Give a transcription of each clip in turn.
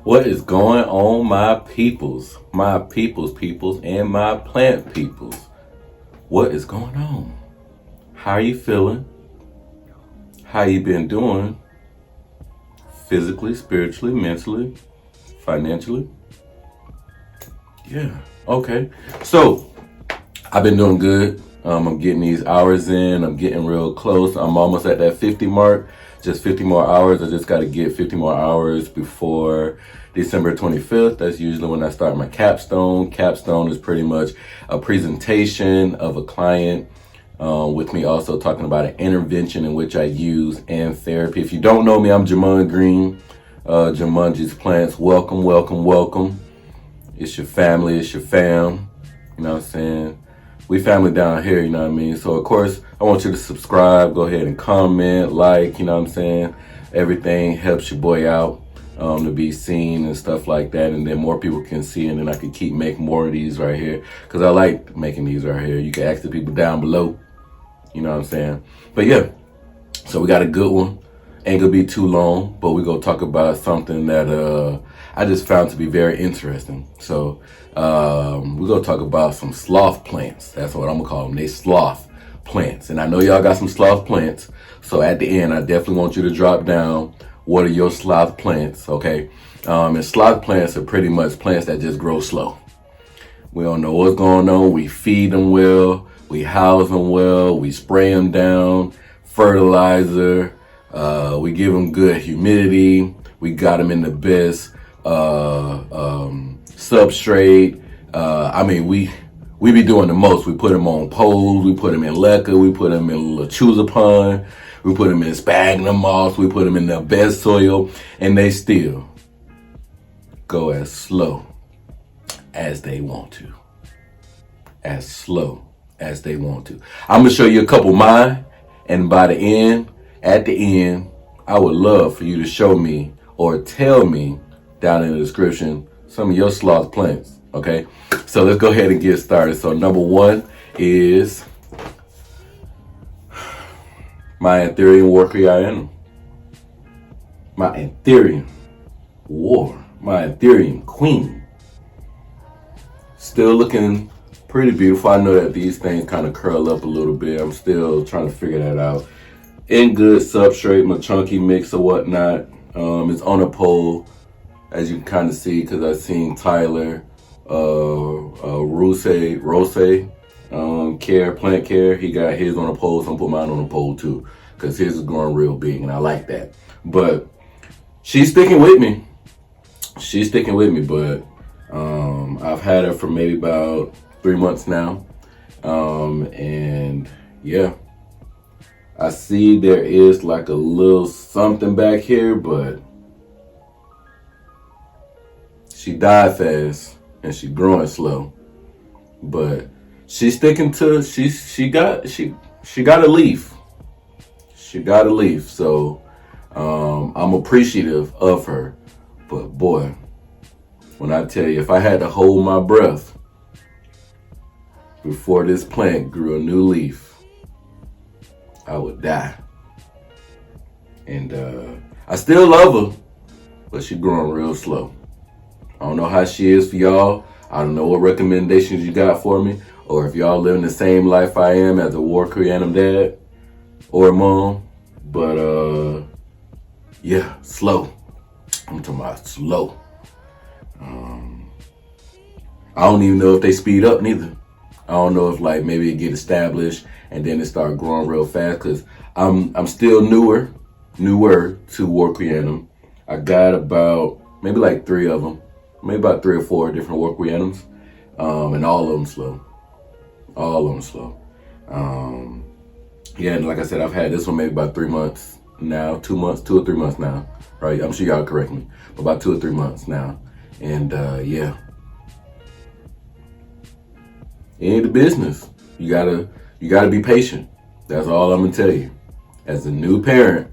What is going on, my peoples, and my plant peoples? What is going on? How are you feeling? How you been doing? Physically, spiritually, mentally, financially? Yeah, okay. So, I've been doing good. I'm getting these hours in. I'm getting real close. I'm almost at that 50 mark. Just 50 more hours. I just got to get 50 more hours before December 25th. That's usually when I start my capstone. Capstone is pretty much a presentation of a client with me also talking about an intervention in which I use and therapy. If you don't know me, I'm Jamon Green, Jumanji's Plants. Welcome, welcome, welcome. It's your family, it's your fam. You know what I'm saying? We family down here, you know what I mean? So, of course, I want you to subscribe. Go ahead and comment, like, you know what I'm saying? Everything helps your boy out to be seen and stuff like that. And then more people can see, and then I can keep making more of these right here. Because I like making these right here. You can ask the people down below. You know what I'm saying? But, yeah. So, we got a good one. Ain't gonna be too long, but we're gonna talk about something that I just found to be very interesting. So we're gonna talk about some sloth plants. That's what I'm gonna call them. They sloth plants. And I know y'all got some sloth plants. So at the end, I definitely want you to drop down what are your sloth plants, okay? And sloth plants are pretty much plants that just grow slow. We don't know what's going on. We feed them well. We house them well. We spray them down. Fertilizer. We give them good humidity. We got them in the best substrate. We be doing the most. We put them on poles. We put them in leca. We put them in lechuzapon. We put them in sphagnum moss. We put them in the best soil, and they still go as slow as they want to. As slow as they want to. I'm gonna show you a couple of mine, and by the end. At the end, I would love for you to show me or tell me down in the description some of your sloth plants, okay? So let's go ahead and get started. So number one is my Anthurium Warocqueanum. My Anthurium Queen. Still looking pretty beautiful. I know that these things kind of curl up a little bit. I'm still trying to figure that out. In good substrate, my chunky mix or whatnot. It's on a pole, as you can kind of see, because I've seen Tyler, Rose, Plant Care. He got his on a pole, so I'm put mine on a pole too, because his is growing real big, and I like that. But she's sticking with me. But I've had her for maybe about 3 months now, and yeah. I see there is like a little something back here, but she died fast and she growing slow. But she's sticking to she got a leaf. She got a leaf. So I'm appreciative of her. But boy, when I tell you, if I had to hold my breath before this plant grew a new leaf, I would die. And I still love her, but she's growing real slow. I don't know how she is for y'all. I don't know what recommendations you got for me, or if y'all living the same life I am as a Warocqueanum dad or mom. But yeah, slow. I'm talking about slow. I don't even know if they speed up neither. I don't know if like maybe it get established and then it start growing real fast, because I'm still newer to Warocqueanum. I got about maybe like 3 of them, maybe about 3 or 4 different Warocqueanums, and all of them slow. Yeah, and like I said, I've had this one maybe about 3 months now, 2 or 3 months now, right? I'm sure y'all correct me, but about 2 or 3 months now, and yeah. It ain't the business. You gotta be patient. That's all I'm gonna tell you. As a new parent,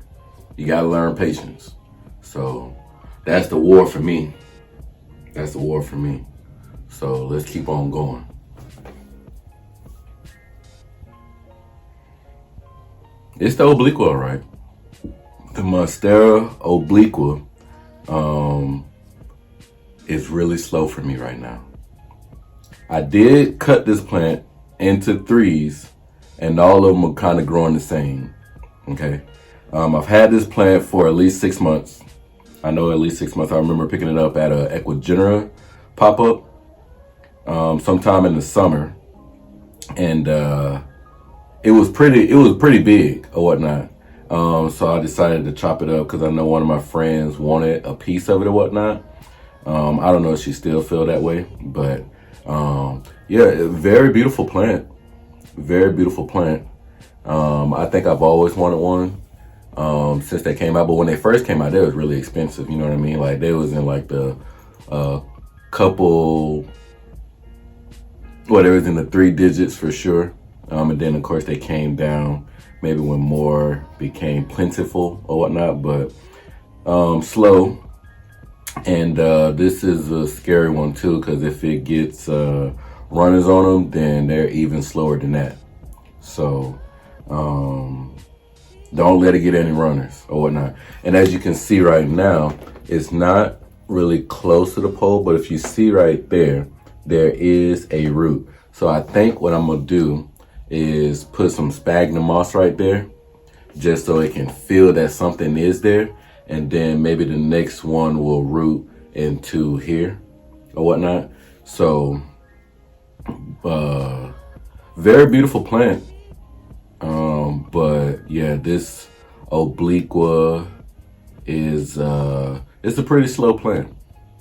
you gotta learn patience. So that's the war for me. So let's keep on going. It's the Obliqua, right? The Monstera Obliqua. is really slow for me right now. I did cut this plant into threes, and all of them are kind of growing the same. Okay. I've had this plant for at least 6 months. I know at least 6 months. I remember picking it up at a Equigenera pop-up sometime in the summer, and it was pretty big or whatnot. So I decided to chop it up because I know one of my friends wanted a piece of it or whatnot. I don't know if she still feel that way, but yeah, very beautiful plant. Very beautiful plant. I think I've always wanted one since they came out, but when they first came out, they was really expensive. You know what I mean? Like they was in like the couple, well, they was in the 3 digits for sure. And then of course they came down maybe when more became plentiful or whatnot, but slow. And this is a scary one too, because if it gets runners on them, then they're even slower than that. So don't let it get any runners or whatnot. And as you can see right now, it's not really close to the pole, but if you see right there, there is a root. So I think what I'm gonna do is put some sphagnum moss right there, just so it can feel that something is there. And then maybe the next one will root into here or whatnot. So very beautiful plant. But yeah, this Obliqua is it's a pretty slow plant.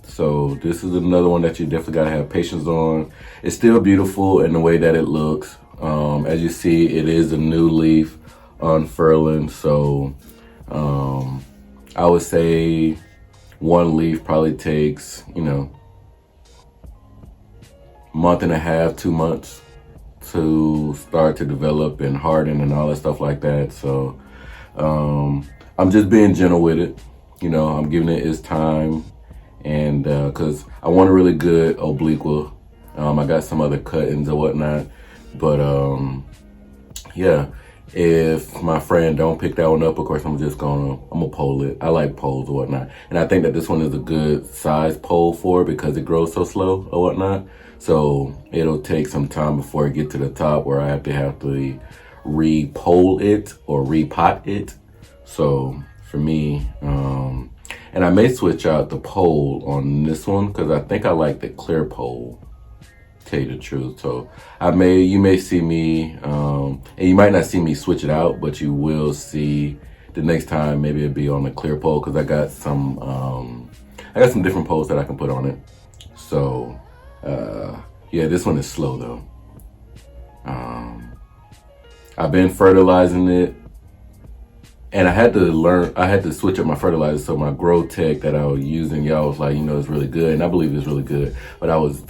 So this is another one that you definitely gotta have patience on. It's still beautiful in the way that it looks. As you see, it is a new leaf unfurling. So I would say one leaf probably takes, you know, month and a half, 2 months to start to develop and harden and all that stuff like that. So I'm just being gentle with it. You know, I'm giving it its time, and because I want a really good Obliqua. I got some other cuttings or whatnot, but yeah, if my friend don't pick that one up, of course I'm gonna pole it. I like poles or whatnot, and I think that this one is a good size pole for it because it grows so slow or whatnot. So it'll take some time before it get to the top where I have to re-pole it or repot it. So for me, and I may switch out the pole on this one because I think I like the clear pole, to tell you the truth. So you may see me, and you might not see me switch it out, but you will see the next time maybe it'll be on the clear pole because I got some different poles that I can put on it. So yeah, this one is slow though. I've been fertilizing it, and I had to switch up my fertilizer. So my Grow Tech that I was using, y'all was like, you know, it's really good, and I believe it's really good, but I was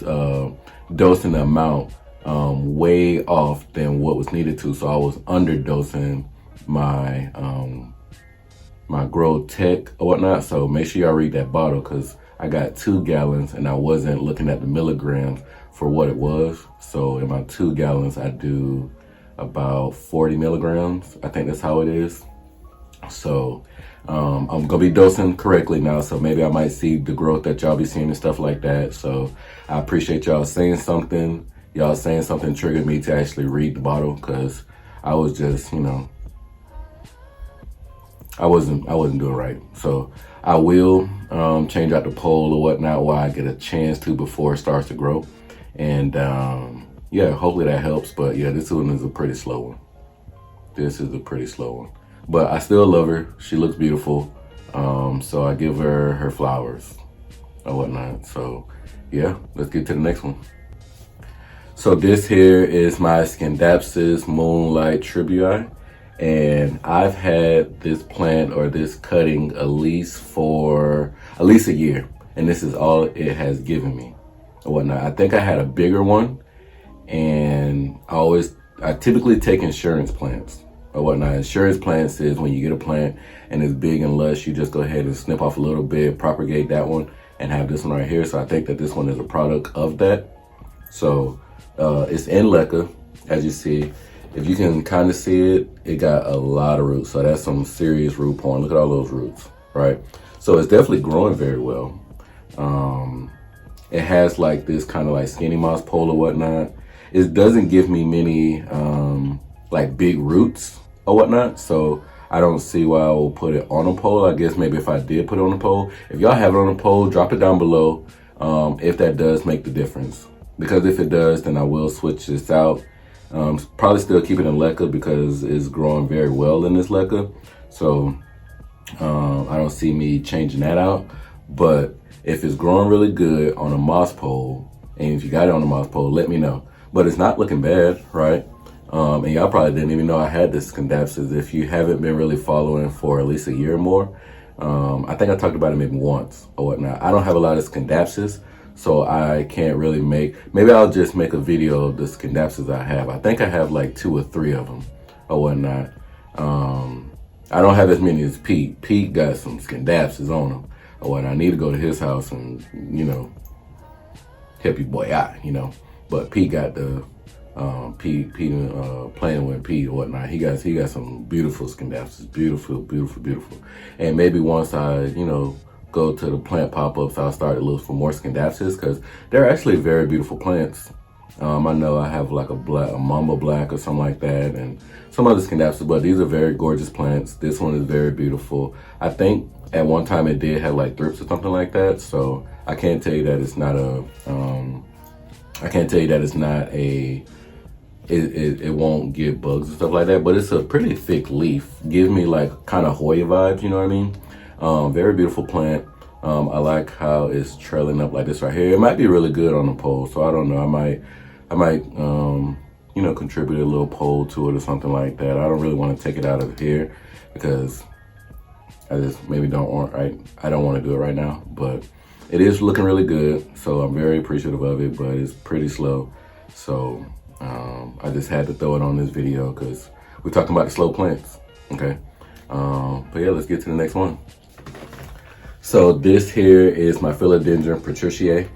dosing the amount way off than what was needed to. So I was underdosing my my Grow Tech or whatnot. So make sure y'all read that bottle because I got 2 gallons and I wasn't looking at the milligrams for what it was. So in my 2 gallons, I do about 40 milligrams. I think that's how it is. So I'm gonna be dosing correctly now. So maybe I might see the growth that y'all be seeing and stuff like that. So I appreciate y'all saying something. Y'all saying something triggered me to actually read the bottle because I was just, you know, I wasn't doing right. So I will change out the pole or whatnot while I get a chance to before it starts to grow. And yeah, hopefully that helps. But yeah, this one is a pretty slow one. This is a pretty slow one. But I still love her. She looks beautiful. So I give her her flowers or whatnot. So yeah, let's get to the next one. So this here is my Scindapsus Moonlight Trebuii. And I've had this plant or this cutting at least a year. And this is all it has given me or whatnot. I think I had a bigger one, and I typically take insurance plants or whatnot. Insurance plants is when you get a plant and it's big and lush, you just go ahead and snip off a little bit, propagate that one, and have this one right here. So I think that this one is a product of that. So it's in leca, as you see. If you can kind of see it, it got a lot of roots. So that's some serious root porn. Look at all those roots, right? So it's definitely growing very well. It has like this kind of like skinny moss pole or whatnot. It doesn't give me many like big roots or whatnot, so I don't see why I will put it on a pole. I guess maybe if I did put it on a pole, if y'all have it on a pole, drop it down below if that does make the difference. Because if it does, then I will switch this out. Probably still keep it in leca because it's growing very well in this leca. So I don't see me changing that out. But if it's growing really good on a moss pole, and if you got it on a moss pole, let me know. But it's not looking bad, right? And y'all probably didn't even know I had this Scindapsus. If you haven't been really following for at least a year or more, I think I talked about it maybe once or whatnot. I don't have a lot of Scindapsus, so I can't really maybe I'll just make a video of the Scindapsus I have. I think I have like 2 or 3 of them or whatnot. I don't have as many as Pete. Pete got some Scindapsus on him or whatnot. I need to go to his house and, you know, help your boy out, you know. But Pete got the Pete playing with Pete or whatnot. He got some beautiful Scindapsus, beautiful. And maybe once I, you know, go to the plant pop-ups, I'll start to look for more Scindapsus because they're actually very beautiful plants. I know I have like a Mamba Black or something like that, and some other Scindapsus, but these are very gorgeous plants. This one is very beautiful. I think at one time it did have like thrips or something like that, so I can't tell you that it's not a. It won't give bugs and stuff like that, but it's a pretty thick leaf. Gives me like kind of Hoya vibes, you know what I mean? Very beautiful plant. I like how it's trailing up like this right here. It might be really good on the pole, so I don't know. I might you know, contribute a little pole to it or something like that. I don't really want to take it out of here because I just maybe don't want, I don't want to do it right now, but it is looking really good. So I'm very appreciative of it, but it's pretty slow. So I just had to throw it on this video because we're talking about the slow plants, okay? But yeah, let's get to the next one. So this here is my Philodendron Patricia.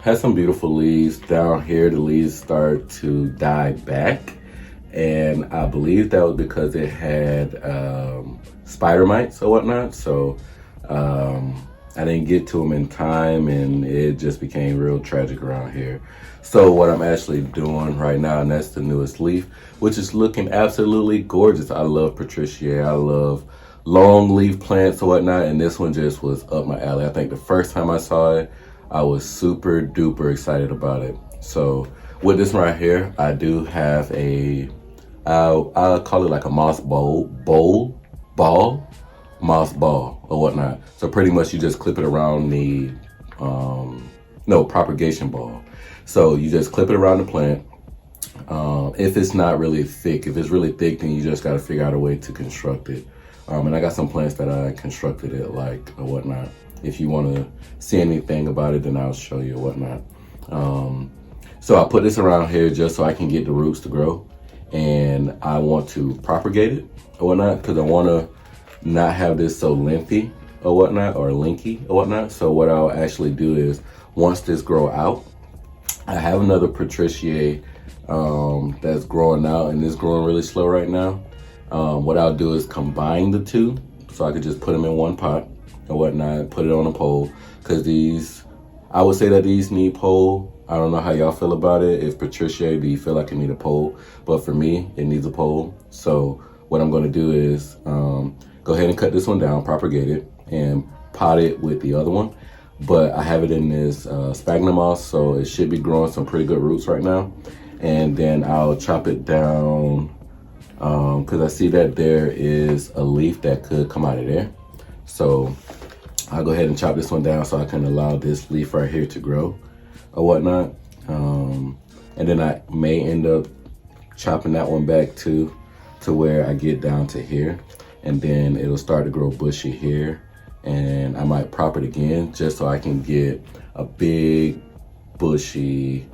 Has some beautiful leaves. Down here, the leaves start to die back. And I believe that was because it had spider mites or whatnot. So I didn't get to them in time and it just became real tragic around here. So what I'm actually doing right now, and that's the newest leaf, which is looking absolutely gorgeous. I love Patricia. I love long leaf plants or whatnot, and this one just was up my alley. I think the first time I saw it, I was super duper excited about it. So with this one right here, I do have I'll call it like a moss moss ball or whatnot. So pretty much you just clip it around the, propagation ball. So you just clip it around the plant. If it's not really thick, if it's really thick, then you just got to figure out a way to construct it. And I got some plants that I constructed it like or whatnot. If you want to see anything about it, then I'll show you or whatnot. So I put this around here just so I can get the roots to grow. And I want to propagate it or whatnot because I want to not have this so lengthy or whatnot or linky or whatnot. So what I'll actually do is once this grow out, I have another Patriciae that's growing out and it's growing really slow right now. What I'll do is combine the two so I could just put them in one pot or whatnot, put it on a pole because I would say that these need pole. I don't know how y'all feel about it. If Patricia, do you feel like it need a pole? But for me, it needs a pole. So what I'm gonna do is go ahead and cut this one down, propagate it, and pot it with the other one. But I have it in this sphagnum moss, so it should be growing some pretty good roots right now. And then I'll chop it down because I see that there is a leaf that could come out of there. So I'll go ahead and chop this one down so I can allow this leaf right here to grow or whatnot. And then I may end up chopping that one back to where I get down to here. And then it'll start to grow bushy here. And I might prop it again just so I can get a big bushy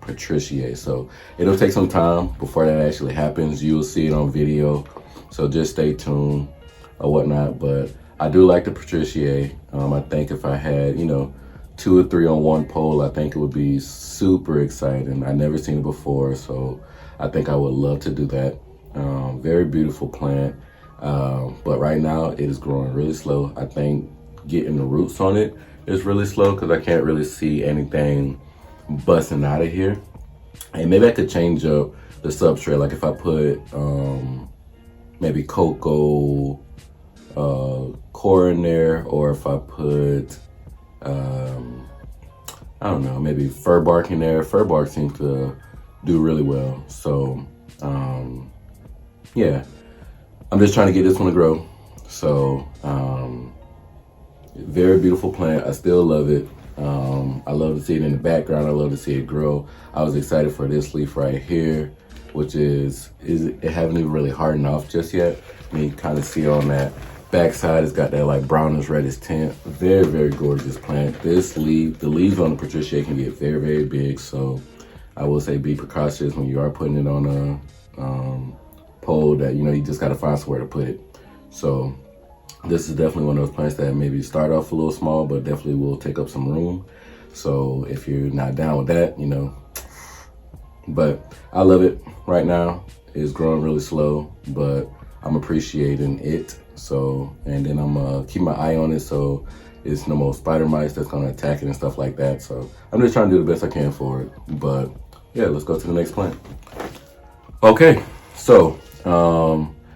Patriciae. So it'll take some time before that actually happens. You'll see it on video. So just stay tuned or whatnot. But I do like the Patriciae. I think if I had, 2 or 3 on one pole, I think it would be super exciting. I've never seen it before, so I think I would love to do that. Very beautiful plant. But right now it is growing really slow. I think getting the roots on it is really slow because I can't really see anything busting out of here. And maybe I could change up the substrate, like if I put maybe cocoa core in there, or if I put I don't know, maybe fir bark in there. Fir bark seems to do really well. So yeah, I'm just trying to get this one to grow. So very beautiful plant. I still love it. I love to see it in the background. I love to see it grow. I was excited for this leaf right here, which is it haven't even really hardened off just yet. And you kind of see on that backside, it's got that like brownish reddish tint. Very, very gorgeous plant. This leaf, the leaves on the patriciae can get very, very big. So I will say be precautious when you are putting it on a pole, that, you know, you just got to find somewhere to put it. So this is definitely one of those plants that maybe start off a little small, but definitely will take up some room. So if you're not down with that, you know, but I love it right now. It's growing really slow, but I'm appreciating it. So, and then I'm gonna keep my eye on it so it's no more spider mites that's gonna attack it and stuff like that. So I'm just trying to do the best I can for it. But yeah, let's go to the next plant. Okay, so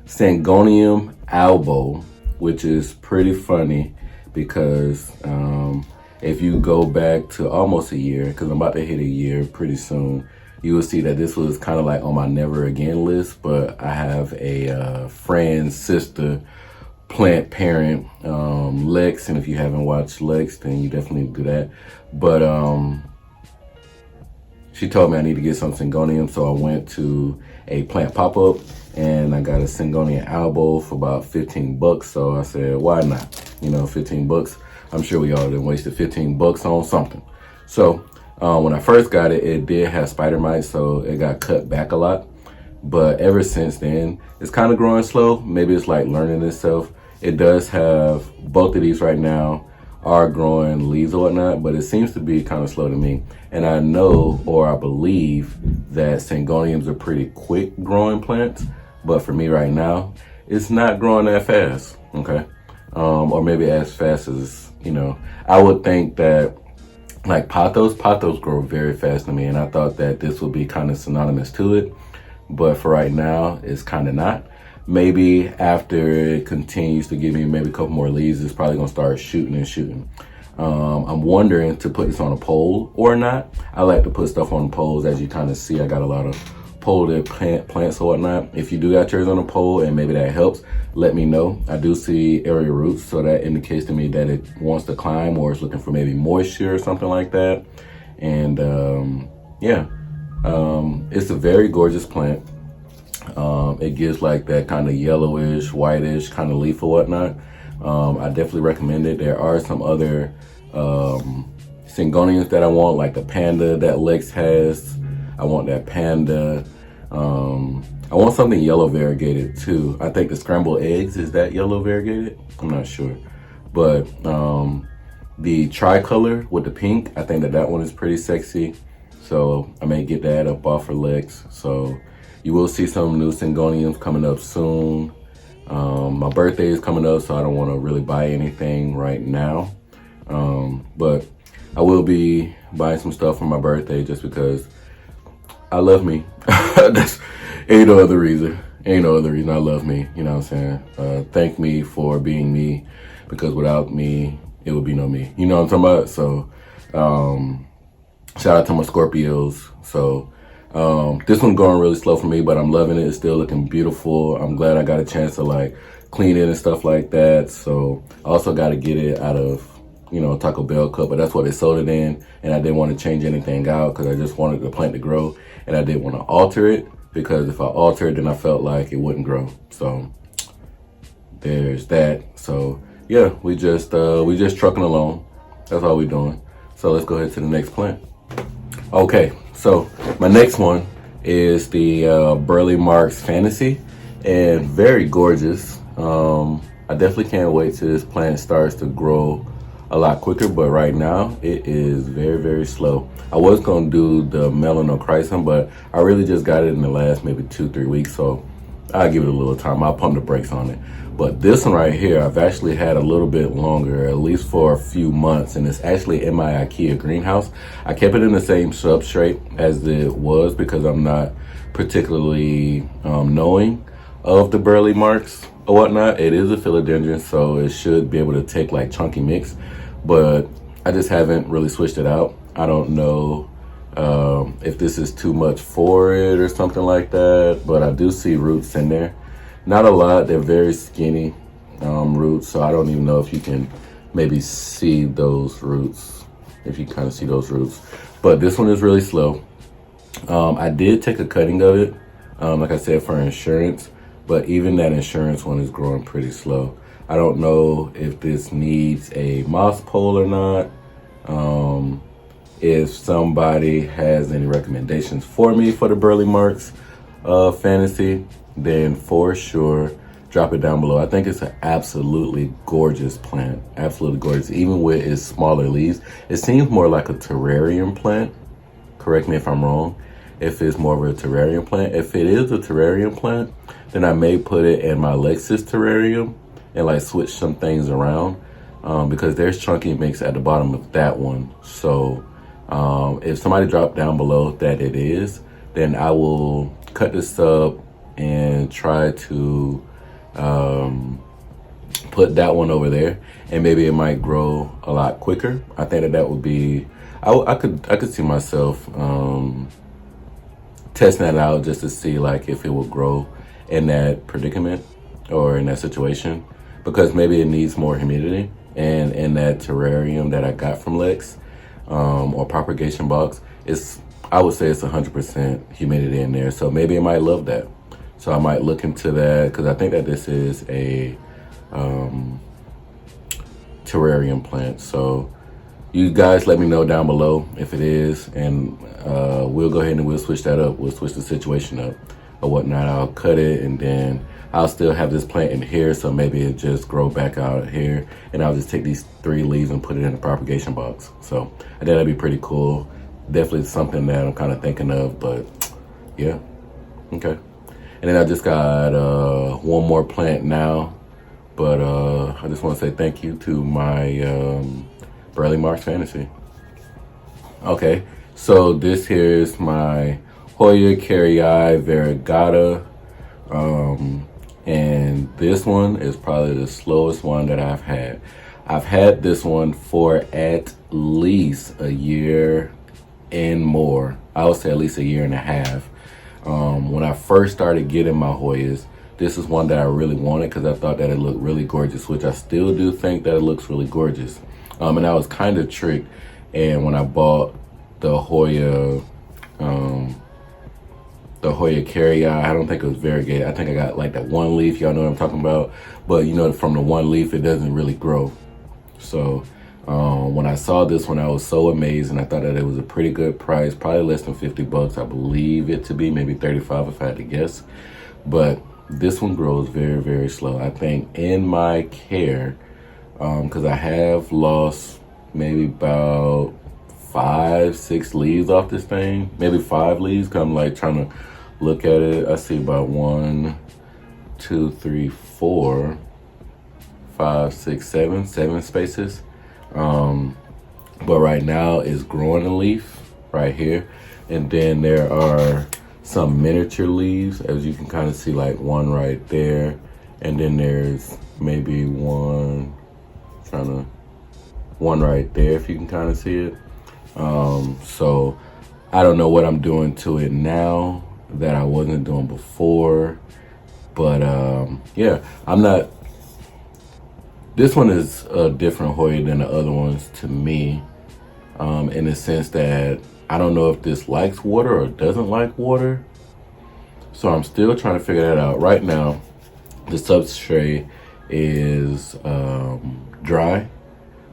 Syngonium Albo, which is pretty funny because if you go back to almost a year, because I'm about to hit a year pretty soon, you will see that this was kind of like on my never again list. But I have a friend, sister, plant parent, Lex, and if you haven't watched Lex, then you definitely do that. But she told me I need to get some Syngonium, so I went to a plant pop-up and I got a Syngonium Albo for about 15 bucks. So I said, why not? You know, 15 bucks. I'm sure we all done wasted 15 bucks on something. So when I first got it, it did have spider mites, so it got cut back a lot. But ever since then, it's kind of growing slow. Maybe it's like learning itself. It does have, both of these right now are growing leaves or whatnot, but it seems to be kind of slow to me. And I know, or I believe, that Syngoniums are pretty quick growing plants. But for me right now, it's not growing that fast, okay? Or maybe as fast as, you know, I would think that like pothos grow very fast to me. And I thought that this would be kind of synonymous to it. But for right now, it's kind of not. Maybe after it continues to give me maybe a couple more leaves, it's probably gonna start shooting and shooting. I'm wondering to put this on a pole or not. I like to put stuff on poles. As you kind of see, I got a lot of pole plants or whatnot. If you do got yours on a pole and maybe that helps, let me know. I do see area roots, so that indicates to me that it wants to climb or it's looking for maybe moisture or something like that. And yeah, it's a very gorgeous plant. It gives like that kind of yellowish, whitish kind of leaf or whatnot. I definitely recommend it. There are some other Syngoniums that I want, like the panda that Lex has. I want that panda. I want something yellow variegated too. I think the scrambled eggs, is that yellow variegated? I'm not sure. But the tricolor with the pink, I think that one is pretty sexy. So I may get that up off for Lex. So you will see some new Syngoniums coming up soon. My birthday is coming up, so I don't want to really buy anything right now. But I will be buying some stuff for my birthday just because I love me. That's ain't no other reason. Ain't no other reason. I love me. You know what I'm saying? Thank me for being me, because without me, it would be no me. You know what I'm talking about? So shout out to my Scorpios. So this one's going really slow for me, but I'm loving it. It's still looking beautiful. I'm glad I got a chance to like clean it and stuff like that. So I also got to get it out of, you know, Taco Bell cup, but that's what they sold it in. And I didn't want to change anything out because I just wanted the plant to grow, and I didn't want to alter it, because if I alter it, then I felt like it wouldn't grow. So there's that. So yeah, we just trucking along. That's all we're doing. So let's go ahead to the next plant. Okay, so my next one is the Burle Marx Fantasy, and very gorgeous. I definitely can't wait till this plant starts to grow a lot quicker, but right now it is very, very slow. I was gonna do the Melanochrysum, but I really just got it in the last maybe 2-3 weeks, so I'll give it a little time. I'll pump the brakes on it. But this one right here, I've actually had a little bit longer, at least for a few months, and it's actually in my IKEA greenhouse. I kept it in the same substrate as it was because I'm not particularly knowing of the Burle Marx or whatnot. It is a philodendron, so it should be able to take like chunky mix, but I just haven't really switched it out. I don't know if this is too much for it or something like that, but I do see roots in there. Not a lot, they're very skinny roots, so I don't even know if you can maybe see those roots, if you kind of see those roots. But this one is really slow. I did take a cutting of it, like I said, for insurance, but even that insurance one is growing pretty slow. I don't know if this needs a moss pole or not. If somebody has any recommendations for me for the Burle Marx fantasy, then for sure drop it down below. I think it's an absolutely gorgeous plant, absolutely gorgeous, even with its smaller leaves. It seems more like a terrarium plant. Correct me if I'm wrong, if it's more of a terrarium plant. If it is a terrarium plant, then I may put it in my Lexus terrarium and like switch some things around, because there's chunky mix at the bottom of that one. So if somebody dropped down below that it is, then I will cut this up and try to put that one over there, and maybe it might grow a lot quicker. I think that would be, I could see myself testing that out just to see like if it will grow in that predicament or in that situation, because maybe it needs more humidity. And in that terrarium that I got from Lex or propagation box, I would say it's 100% humidity in there, so maybe it might love that. So I might look into that, because I think that this is a terrarium plant. So you guys let me know down below if it is, and we'll go ahead and we'll switch that up. We'll switch the situation up or whatnot. I'll cut it, and then I'll still have this plant in here, so maybe it just grow back out here, and I'll just take these 3 leaves and put it in the propagation box. So I think that'd be pretty cool. Definitely something that I'm kind of thinking of, but yeah, okay. And then I just got one more plant now, but I just want to say thank you to my Burle Marx fantasy. Okay, so this here is my Hoya kerrii variegata, and this one is probably the slowest one that I've had. I've had this one for at least a year and more. I would say at least a year and a half. When I first started getting my Hoyas, this is one that I really wanted because I thought that it looked really gorgeous, which I still do think that it looks really gorgeous. And I was kind of tricked. And when I bought the Hoya kerrii, I don't think it was variegated. I think I got like that one leaf. Y'all know what I'm talking about. But you know, from the one leaf, it doesn't really grow. So when I saw this one, I was so amazed, and I thought that it was a pretty good price, probably less than 50 bucks. I believe it to be maybe 35 if I had to guess. But this one grows very, very slow. I think in my care, because I have lost maybe about 5-6 leaves off this thing, maybe 5 leaves, because I'm like trying to look at it. I see about 1, 2, 3, 4, 5, 6, 7 spaces. But right now it's growing a leaf right here, and then there are some miniature leaves, as you can kind of see, like one right there, and then there's maybe one right there, if you can kind of see it. So I don't know what I'm doing to it now that I wasn't doing before, but yeah, this one is a different Hoya than the other ones to me, in the sense that I don't know if this likes water or doesn't like water. So I'm still trying to figure that out. Right now, the substrate is dry,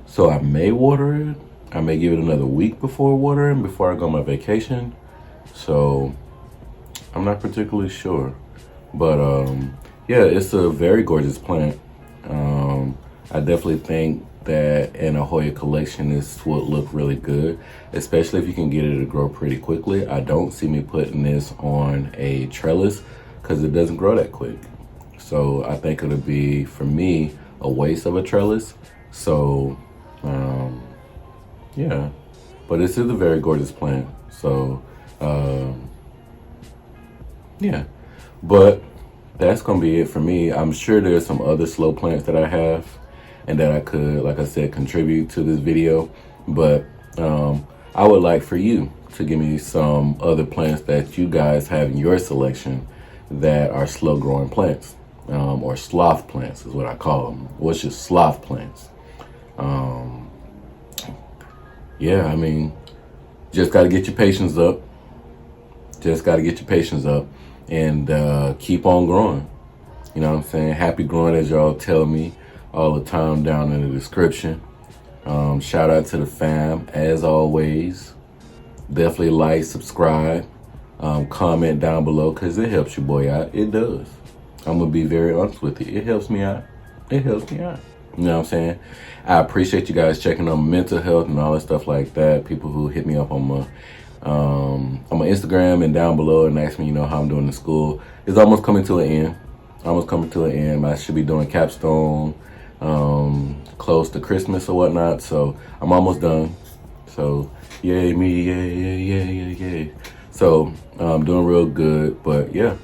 so I may water it. I may give it another week before watering, before I go on my vacation. So I'm not particularly sure, but yeah, it's a very gorgeous plant. I definitely think that in a Hoya collection, this would look really good, especially if you can get it to grow pretty quickly. I don't see me putting this on a trellis because it doesn't grow that quick. So I think it'll be, for me, a waste of a trellis. So, yeah. But this is a very gorgeous plant. So, yeah. But that's going to be it for me. I'm sure there's some other slow plants that I have and that I could, like I said, contribute to this video. But I would like for you to give me some other plants that you guys have in your selection that are slow growing plants, or sloth plants is what I call them. What's your sloth plants? Yeah, I mean, just got to get your patience up. Just got to get your patience up and keep on growing. You know what I'm saying? Happy growing, as y'all tell me all the time down in the description. Shout out to the fam, as always. Definitely like, subscribe, comment down below, because it helps your boy out. It does. I'm going to be very honest with you. It helps me out. It helps me out. You know what I'm saying? I appreciate you guys checking on mental health and all that stuff like that. People who hit me up on my Instagram and down below and ask me, you know, how I'm doing in school. It's almost coming to an end. Almost coming to an end. I should be doing capstone close to Christmas or whatnot. So I'm almost done. So yay me, yay. So I'm doing real good. But yeah.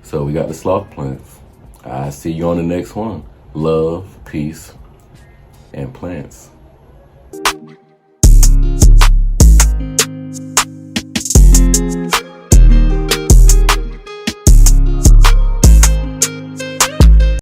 So we got the sloth plants. I see you on the next one. Love, peace, and plants.